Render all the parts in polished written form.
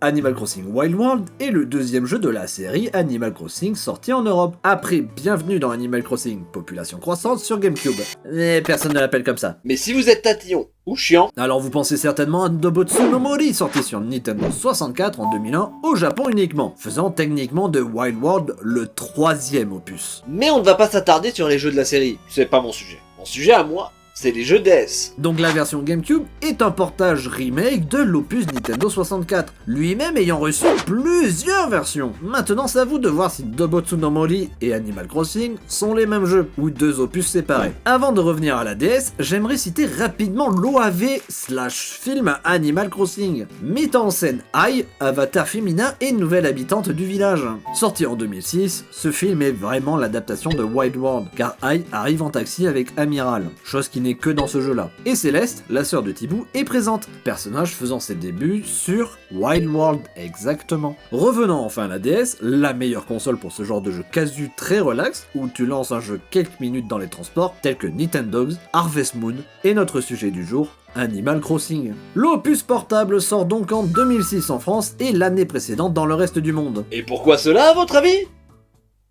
Animal Crossing Wild World est le deuxième jeu de la série Animal Crossing sorti en Europe. Après Bienvenue dans Animal Crossing, population croissante sur GameCube. Mais personne ne l'appelle comme ça. Mais si vous êtes tatillon ou chiant, Alors vous pensez certainement à Dobotsu no Mori, sorti sur Nintendo 64 en 2001 au Japon uniquement, faisant techniquement de Wild World le troisième opus. mais on ne va pas s'attarder sur les jeux de la série, c'est pas mon sujet. Mon sujet à moi, c'est les jeux DS. Donc la version GameCube est un portage remake de l'opus Nintendo 64, lui-même ayant reçu plusieurs versions. Maintenant c'est à vous de voir si Dobotsu no Mori et Animal Crossing sont les mêmes jeux, ou deux opus séparés. Avant de revenir à la DS, j'aimerais citer rapidement l'OAV/film Animal Crossing, mettant en scène Ai, avatar féminin et nouvelle habitante du village. Sorti en 2006, ce film est vraiment l'adaptation de Wild World, car Ai arrive en taxi avec Amiral, chose qui n'est que dans ce jeu-là. Et Céleste, la sœur de Thibaut, est présente, personnage faisant ses débuts sur Wild World, exactement. Revenons enfin à la DS, la meilleure console pour ce genre de jeu casu très relax, où tu lances un jeu quelques minutes dans les transports, tels que Nintendogs, Harvest Moon, et notre sujet du jour, Animal Crossing. L'opus portable sort donc en 2006 en France et l'année précédente dans le reste du monde. Et pourquoi cela à votre avis?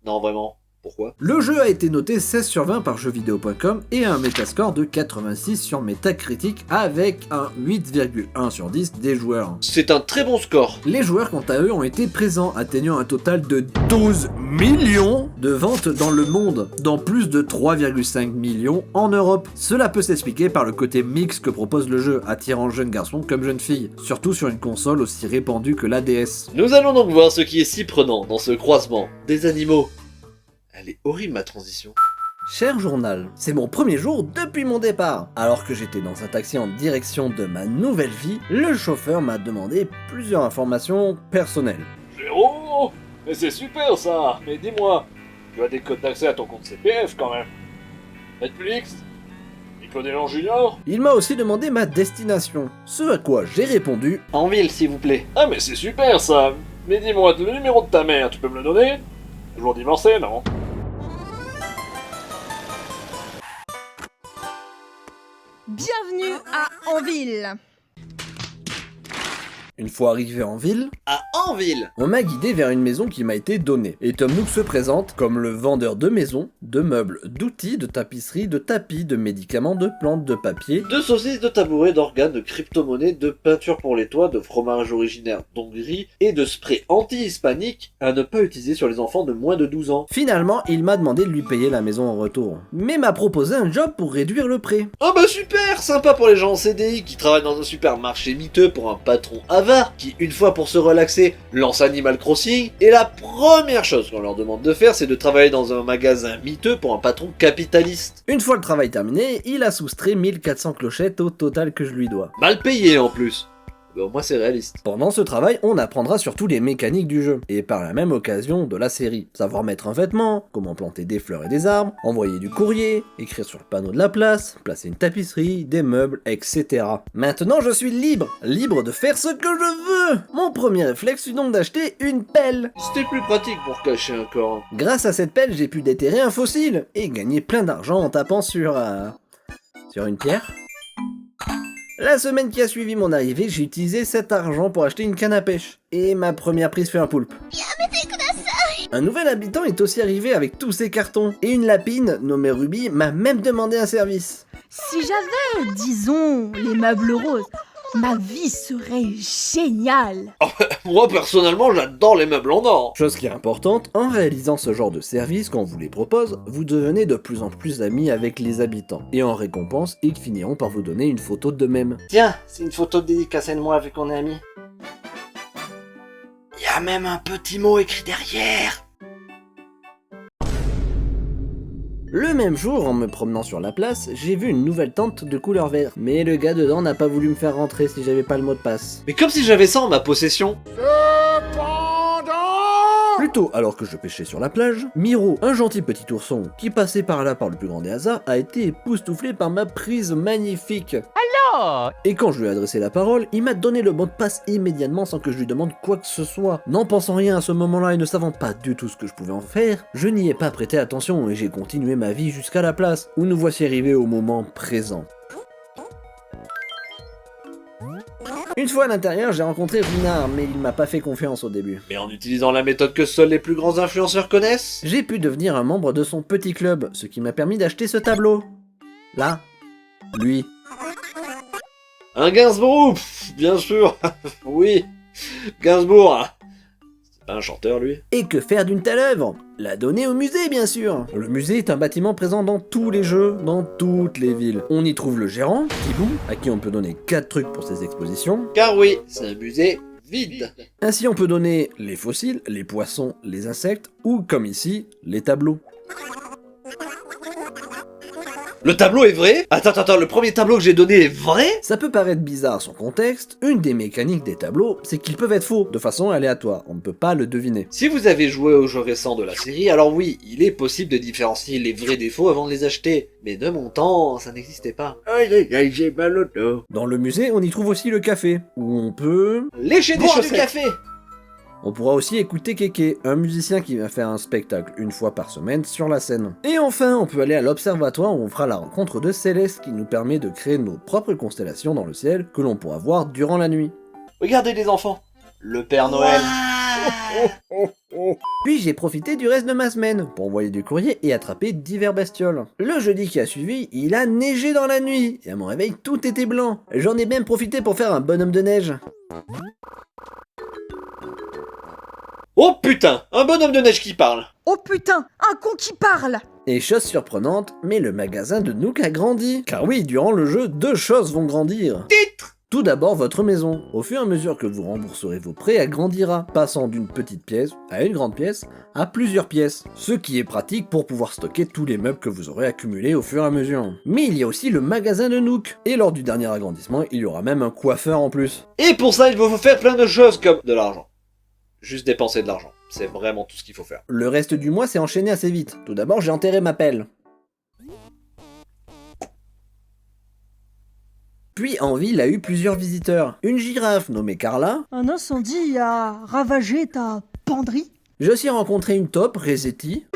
Non vraiment, pourquoi? Le jeu a été noté 16 sur 20 par jeuxvideo.com et a un Metascore de 86 sur Metacritic avec un 8,1 sur 10 des joueurs. C'est un très bon score. Les joueurs quant à eux ont été présents, atteignant un total de 12 millions de ventes dans le monde, dont plus de 3,5 millions en Europe. Cela peut s'expliquer par le côté mix que propose le jeu, attirant jeunes garçons comme jeunes filles, surtout sur une console aussi répandue que la DS. Nous allons donc voir ce qui est si prenant dans ce croisement des animaux. Elle est horrible ma transition. Cher journal, c'est mon premier jour depuis mon départ. Alors que j'étais dans un taxi en direction de ma nouvelle vie, le chauffeur m'a demandé plusieurs informations personnelles. Frérot, mais c'est super ça. Mais dis-moi, tu as des codes d'accès à ton compte CPF quand même. Netflix, Nickelodeon Junior. Il m'a aussi demandé ma destination, ce à quoi j'ai répondu En ville s'il vous plaît. Ah mais c'est super ça. Mais dis-moi, le numéro de ta mère, tu peux me le donner? Toujours divorcé, non? Bienvenue à Anville. Une fois arrivé en ville, À Anville. on m'a guidé vers une maison qui m'a été donnée. Et Tom Nook se présente comme le vendeur de maisons, de meubles, d'outils, de tapisseries, de tapis, de médicaments, de plantes, de papier. De saucisses, de tabourets, d'organes, de crypto-monnaies, de peinture pour les toits, de fromage originaire d'Hongrie et de spray anti-hispanique à ne pas utiliser sur les enfants de moins de 12 ans. Finalement, il m'a demandé de lui payer la maison en retour. Mais m'a proposé un job pour réduire le prix. Oh bah super, sympa pour les gens en CDI qui travaillent dans un supermarché miteux pour un patron avare qui, une fois pour se relaxer, lance Animal Crossing et la première chose qu'on leur demande de faire c'est de travailler dans un magasin miteux pour un patron capitaliste. Une fois le travail terminé, il a soustrait 1400 clochettes au total que je lui dois. Mal payé en plus. Bah, au moins c'est réaliste. Pendant ce travail, on apprendra surtout les mécaniques du jeu, et par la même occasion de la série. Savoir mettre un vêtement, comment planter des fleurs et des arbres, envoyer du courrier, écrire sur le panneau de la place, placer une tapisserie, des meubles, etc. Maintenant je suis libre de faire ce que je veux. Mon premier réflexe fut donc d'acheter une pelle. C'était plus pratique pour cacher un corps. Grâce à cette pelle, j'ai pu déterrer un fossile, et gagner plein d'argent en tapant sur une pierre. La semaine qui a suivi mon arrivée, j'ai utilisé cet argent pour acheter une canne à pêche. Et ma première prise fut un poulpe. Un nouvel habitant est aussi arrivé avec tous ses cartons. Et une lapine, nommée Ruby, m'a même demandé un service. Si j'avais, disons, les meubles roses, ma vie serait géniale. Moi personnellement j'adore les meubles en or. Chose qui est importante, en réalisant ce genre de service qu'on vous les propose, vous devenez de plus en plus amis avec les habitants. Et en récompense, ils finiront par vous donner une photo d'eux-mêmes. Tiens, c'est une photo de dédicace de moi vu qu'on est amis. Y a même un petit mot écrit derrière. Le même jour, en me promenant sur la place, j'ai vu une nouvelle tente de couleur vert. Mais le gars dedans n'a pas voulu me faire rentrer si j'avais pas le mot de passe. Mais comme si j'avais ça en ma possession. Plus tôt, alors que je pêchais sur la plage, Miro, un gentil petit ourson qui passait par là par le plus grand des hasards, a été époustouflé par ma prise magnifique. Et quand je lui ai adressé la parole, il m'a donné le mot de passe immédiatement sans que je lui demande quoi que ce soit. N'en pensant rien à ce moment-là et ne savant pas du tout ce que je pouvais en faire, je n'y ai pas prêté attention et j'ai continué ma vie jusqu'à la place, où nous voici arrivés au moment présent. Une fois à l'intérieur, j'ai rencontré Runard, mais il m'a pas fait confiance au début. Mais en utilisant la méthode que seuls les plus grands influenceurs connaissent. J'ai pu devenir un membre de son petit club, ce qui m'a permis d'acheter ce tableau. Là. Lui. Un Gainsbourg, bien sûr. Oui, Gainsbourg. Hein. C'est pas un chanteur, lui. Et que faire d'une telle œuvre? La donner au musée, bien sûr. Le musée est un bâtiment présent dans tous les jeux, dans toutes les villes. On y trouve le gérant, Thibaut, à qui on peut donner 4 trucs pour ses expositions. Car oui, c'est un musée vide. Ainsi, on peut donner les fossiles, les poissons, les insectes, ou, comme ici, les tableaux. Le tableau est vrai? Attends, le premier tableau que j'ai donné est vrai? Ça peut paraître bizarre sans contexte, une des mécaniques des tableaux, c'est qu'ils peuvent être faux, de façon aléatoire, on ne peut pas le deviner. Si vous avez joué aux jeux récents de la série, alors oui, il est possible de différencier les vrais des faux avant de les acheter. Mais de mon temps, ça n'existait pas. Aïe, j'ai mal au dos. Dans le musée, on y trouve aussi le café, où on peut... Lécher des chaussettes. Du café. On pourra aussi écouter Kéké, un musicien qui va faire un spectacle une fois par semaine sur la scène. Et enfin, on peut aller à l'observatoire où on fera la rencontre de Céleste qui nous permet de créer nos propres constellations dans le ciel que l'on pourra voir durant la nuit. Regardez les enfants, le Père Noël. Puis j'ai profité du reste de ma semaine pour envoyer du courrier et attraper divers bestioles. Le jeudi qui a suivi, il a neigé dans la nuit, et à mon réveil tout était blanc. J'en ai même profité pour faire un bonhomme de neige. Oh putain, un bonhomme de neige qui parle. Oh putain, un con qui parle! Et chose surprenante, mais le magasin de Nook a grandi. Car oui, durant le jeu, 2 choses vont grandir. Titre. Tout d'abord, votre maison. Au fur et à mesure que vous rembourserez vos prêts, elle grandira, passant d'une petite pièce à une grande pièce, à plusieurs pièces. Ce qui est pratique pour pouvoir stocker tous les meubles que vous aurez accumulés au fur et à mesure. Mais il y a aussi le magasin de Nook. Et lors du dernier agrandissement, il y aura même un coiffeur en plus. Et pour ça, il faut faire plein de choses comme de l'argent. Juste dépenser de l'argent. C'est vraiment tout ce qu'il faut faire. Le reste du mois s'est enchaîné assez vite. Tout d'abord, j'ai enterré ma pelle. Puis en ville a eu plusieurs visiteurs. Une girafe nommée Carla. Un incendie a ravagé ta penderie? J'ai aussi rencontré une taupe, Resetti.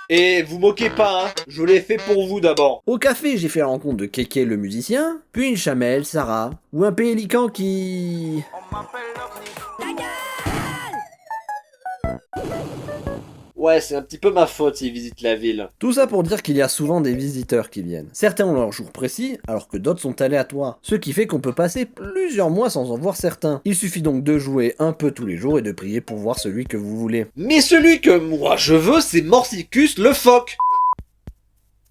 Et vous moquez pas, hein. Je l'ai fait pour vous d'abord. Au café, j'ai fait la rencontre de Kéké le musicien, puis une chamelle, Sarah, ou un pélican qui... Ouais, c'est un petit peu ma faute s'ils visitent la ville. Tout ça pour dire qu'il y a souvent des visiteurs qui viennent. Certains ont leur jour précis, alors que d'autres sont aléatoires. Ce qui fait qu'on peut passer plusieurs mois sans en voir certains. Il suffit donc de jouer un peu tous les jours et de prier pour voir celui que vous voulez. Mais celui que moi je veux, c'est Morsicus le phoque.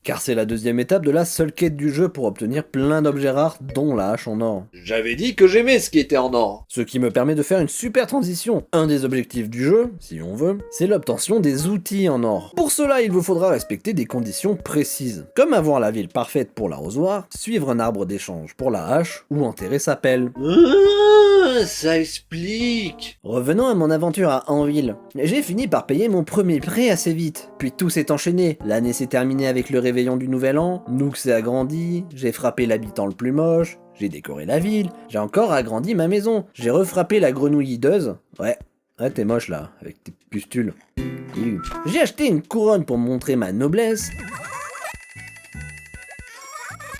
Car c'est la deuxième étape de la seule quête du jeu pour obtenir plein d'objets rares, dont la hache en or. J'avais dit que j'aimais ce qui était en or. Ce qui me permet de faire une super transition. Un des objectifs du jeu, si on veut, c'est l'obtention des outils en or. Pour cela, il vous faudra respecter des conditions précises, comme avoir la ville parfaite pour l'arrosoir, suivre un arbre d'échange pour la hache, ou enterrer sa pelle. Ah, ça explique. Revenons à mon aventure à Anville. J'ai fini par payer mon premier prêt assez vite. Puis tout s'est enchaîné. L'année s'est terminée avec le réveillon du nouvel an, Nook s'est agrandi, j'ai frappé l'habitant le plus moche, j'ai décoré la ville, j'ai encore agrandi ma maison, j'ai refrappé la grenouille hideuse. Ouais, t'es moche là, avec tes pustules. J'ai acheté une couronne pour montrer ma noblesse.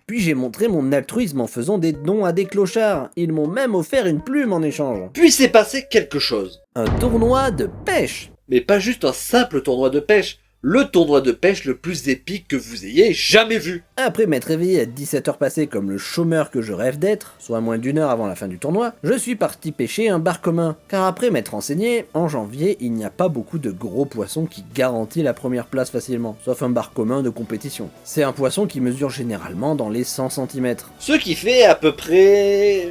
Puis j'ai montré mon altruisme en faisant des dons à des clochards. Ils m'ont même offert une plume en échange. Puis s'est passé quelque chose. Un tournoi de pêche. Mais pas juste un simple tournoi de pêche. Le tournoi de pêche le plus épique que vous ayez jamais vu. Après m'être réveillé à 17h passées comme le chômeur que je rêve d'être, soit moins d'1 heure avant la fin du tournoi, je suis parti pêcher un bar commun. Car après m'être renseigné, en janvier, il n'y a pas beaucoup de gros poissons qui garantissent la première place facilement, sauf un bar commun de compétition. C'est un poisson qui mesure généralement dans les 100 cm. Ce qui fait à peu près...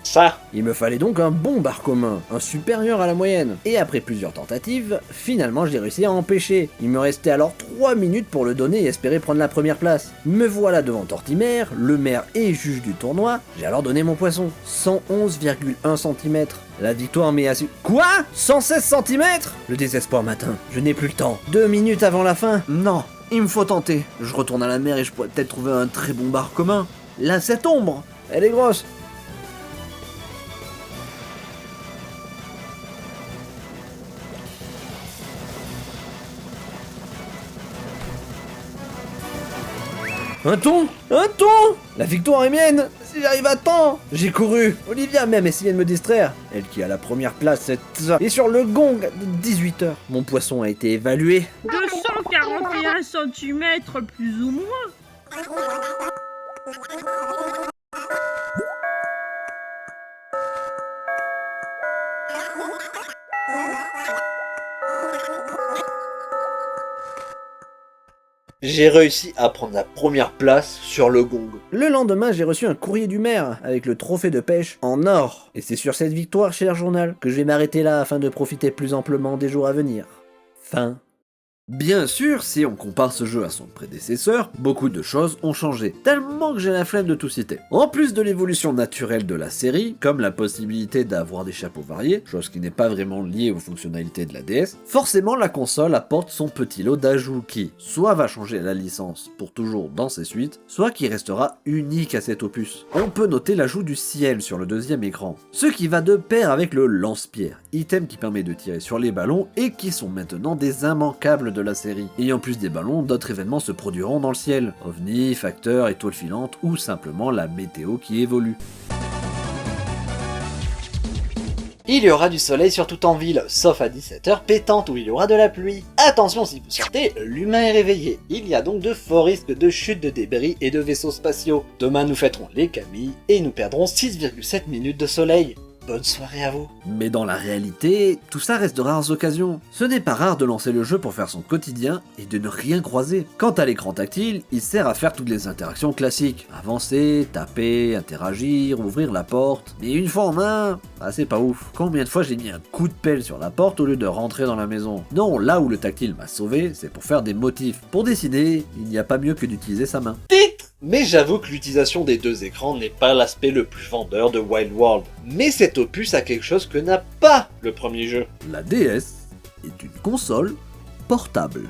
ça. Il me fallait donc un bon bar commun, un supérieur à la moyenne. Et après plusieurs tentatives, finalement j'ai réussi à en pêcher. Il me restait alors 3 minutes pour le donner et espérer prendre la première place. Me voilà devant Tortimer, le maire et juge du tournoi. J'ai alors donné mon poisson, 111,1 cm. La victoire m'est assurée. Quoi 116 cm? Le désespoir m'atteint. Je n'ai plus le temps. 2 minutes avant la fin. Non, il me faut tenter. Je retourne à la mer et je pourrais peut-être trouver un très bon bar commun. Là, cette ombre, elle est grosse. Un thon! Un thon! La victoire est mienne! si j'arrive à temps. J'ai couru. Olivia a même essayé de me distraire. Elle qui a la première place est sur le gong de 18h. Mon poisson a été évalué. 241 cm plus ou moins. J'ai réussi à prendre la première place sur le gong. Le lendemain, j'ai reçu un courrier du maire avec le trophée de pêche en or. Et c'est sur cette victoire, cher journal, que je vais m'arrêter là afin de profiter plus amplement des jours à venir. Fin. Bien sûr, si on compare ce jeu à son prédécesseur, beaucoup de choses ont changé, tellement que j'ai la flemme de tout citer. En plus de l'évolution naturelle de la série, comme la possibilité d'avoir des chapeaux variés, chose qui n'est pas vraiment liée aux fonctionnalités de la DS, forcément la console apporte son petit lot d'ajouts qui, soit va changer la licence pour toujours dans ses suites, soit qui restera unique à cet opus. On peut noter l'ajout du ciel sur le deuxième écran, ce qui va de pair avec le lance-pierre, item qui permet de tirer sur les ballons et qui sont maintenant des immanquables de la série. Et en plus des ballons, d'autres événements se produiront dans le ciel. OVNI, facteurs, étoiles filantes ou simplement la météo qui évolue. Il y aura du soleil sur toute en ville, sauf à 17h pétante où il y aura de la pluie. Attention, si vous sortez, l'humain est réveillé. Il y a donc de forts risques de chute de débris et de vaisseaux spatiaux. Demain nous fêterons les Camilles et nous perdrons 6,7 minutes de soleil. Bonne soirée à vous. Mais dans la réalité, tout ça reste de rares occasions. Ce n'est pas rare de lancer le jeu pour faire son quotidien et de ne rien croiser. Quant à l'écran tactile, il sert à faire toutes les interactions classiques. Avancer, taper, interagir, ouvrir la porte. Mais une fois en main, bah c'est pas ouf. Combien de fois j'ai mis un coup de pelle sur la porte au lieu de rentrer dans la maison? Non, là où le tactile m'a sauvé, c'est pour faire des motifs. Pour dessiner, il n'y a pas mieux que d'utiliser sa main. Mais j'avoue que l'utilisation des deux écrans n'est pas l'aspect le plus vendeur de Wild World. Mais cet opus a quelque chose que n'a pas le premier jeu. La DS est une console portable.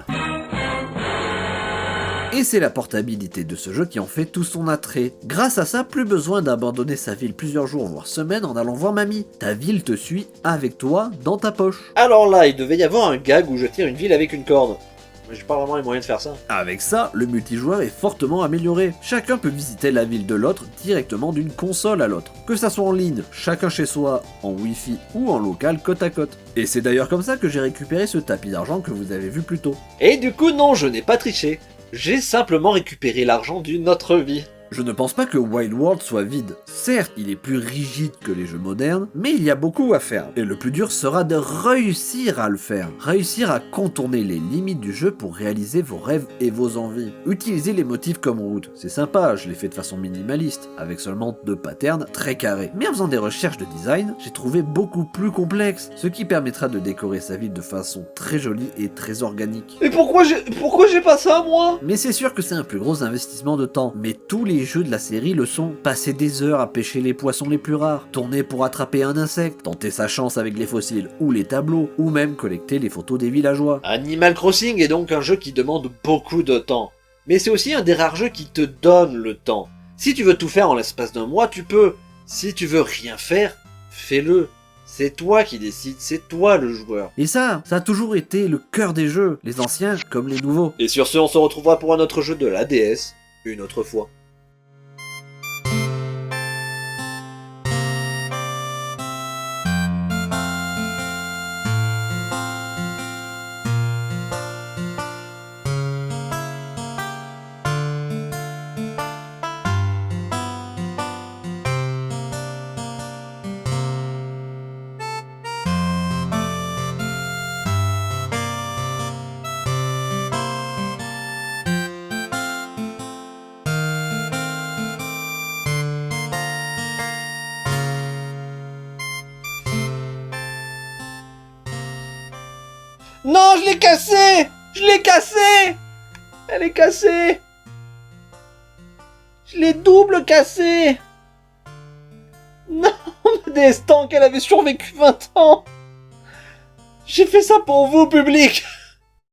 Et c'est la portabilité de ce jeu qui en fait tout son attrait. Grâce à ça, plus besoin d'abandonner sa ville plusieurs jours voire semaines en allant voir mamie. Ta ville te suit avec toi dans ta poche. Alors là, il devait y avoir un gag où je tire une ville avec une corde. Mais j'ai pas vraiment les moyens de faire ça. Avec ça, le multijoueur est fortement amélioré. Chacun peut visiter la ville de l'autre directement d'une console à l'autre. Que ça soit en ligne, chacun chez soi, en wifi ou en local côte à côte. Et c'est d'ailleurs comme ça que j'ai récupéré ce tapis d'argent que vous avez vu plus tôt. Et du coup non, je n'ai pas triché. J'ai simplement récupéré l'argent d'une autre vie. Je ne pense pas que Wild World soit vide. Certes, il est plus rigide que les jeux modernes, mais il y a beaucoup à faire. Et le plus dur sera de réussir à le faire. Réussir à contourner les limites du jeu pour réaliser vos rêves et vos envies. Utiliser les motifs comme route, c'est sympa, je l'ai fait de façon minimaliste, avec seulement 2 patterns très carrés. Mais en faisant des recherches de design, j'ai trouvé beaucoup plus complexe, ce qui permettra de décorer sa ville de façon très jolie et très organique. Et pourquoi j'ai pas ça moi? Mais c'est sûr que c'est un plus gros investissement de temps, mais tous les jeux de la série le sont. Passer des heures à pêcher les poissons les plus rares, tourner pour attraper un insecte, tenter sa chance avec les fossiles ou les tableaux, ou même collecter les photos des villageois. Animal Crossing est donc un jeu qui demande beaucoup de temps. Mais c'est aussi un des rares jeux qui te donne le temps. Si tu veux tout faire en l'espace d'un mois, tu peux. Si tu veux rien faire, fais-le. C'est toi qui décides, c'est toi le joueur. Et ça a toujours été le cœur des jeux, les anciens comme les nouveaux. Et sur ce, on se retrouvera pour un autre jeu de la DS, une autre fois. Non, je l'ai cassée! Je l'ai cassée! Elle est cassée! Je l'ai double cassée! Non, ma DS Tank, elle avait survécu 20 ans! J'ai fait ça pour vous, public!